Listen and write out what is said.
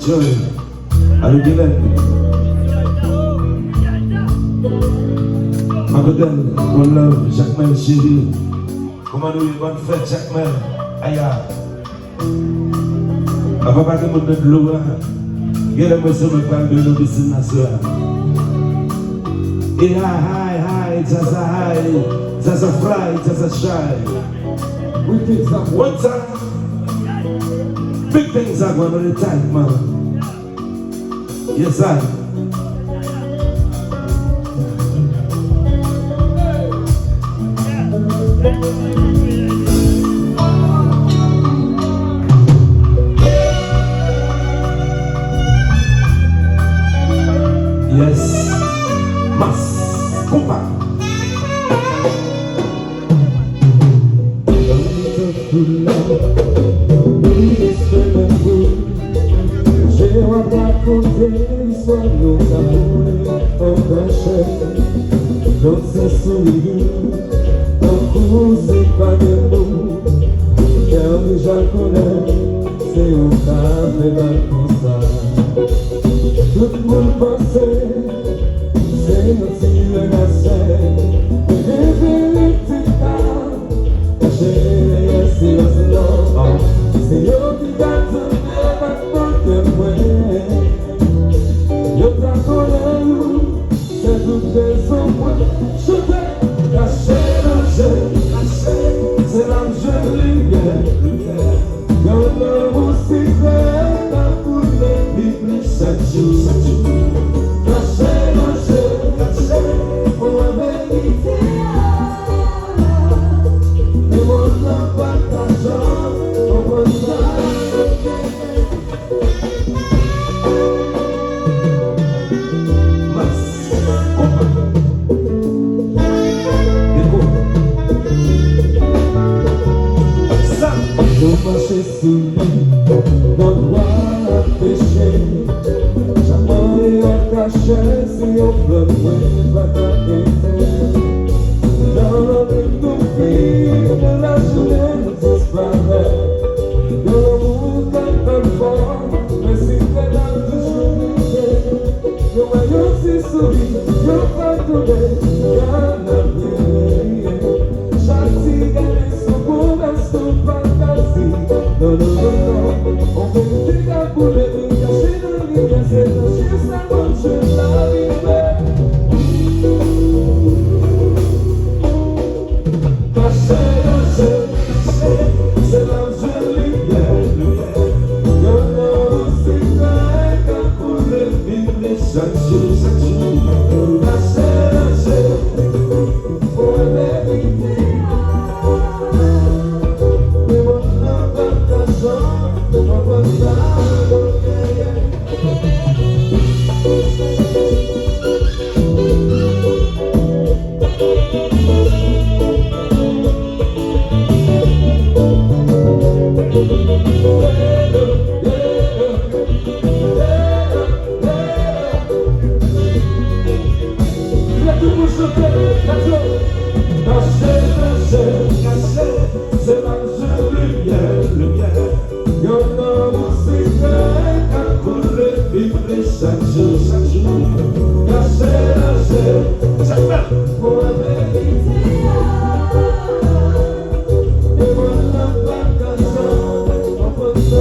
Joy, allez Guylaine. Makoden, one love, Jacqueline chérie. Comment nous bonne fête, Jacqueline. Aya. Avant pas que mon de l'eau, il y a des personnes qui parlent de nos destinations. Et hi, just a high, just a fly, just a shy. One time, big things are going to the time, man. Yes, I. Yes, mas, compa. J'ai raconté l'histoire de nos amours en cachet, dans ces sourires, en cours c'est pas de mots, car déjà connaît, c'est au café d'un concert. Tout le monde pensait, c'est notre civilisation, de révéler tes cas, cacher les silences non, c'est eux qui gâtent. Yo ta connais nous, c'est toutes les ombres. Je t'ai caché, c'est l'âme lumière. Dans le mot secret, t'as pour les Bibles chaque jour. Caché, pour la vérité. Ne montre pas ta jambe, on voit ça. Nous marcher sous lui, dans le droit à pécher. Jamais on cachait si on peut pas t'arrêter. Dans notre conflit, de la journée nous disparaît. Dans l'amour comme un fort, mais si t'es là toujours vivre. Nous voyons si souris, nous pas tomber, y'en a brillé. Chaque cigare son beau son pas. Non, on fait une petite capoule et cacher dans le lit, c'est caché, ça marche la vie. Caché, c'est l'ange lumière. Y'en a aussi un capoule et vivre chaque jour. Caché, pour la vérité. Chaque jour, caché, pour la vérité. Et voilà pas qu'un jour, on peut ça.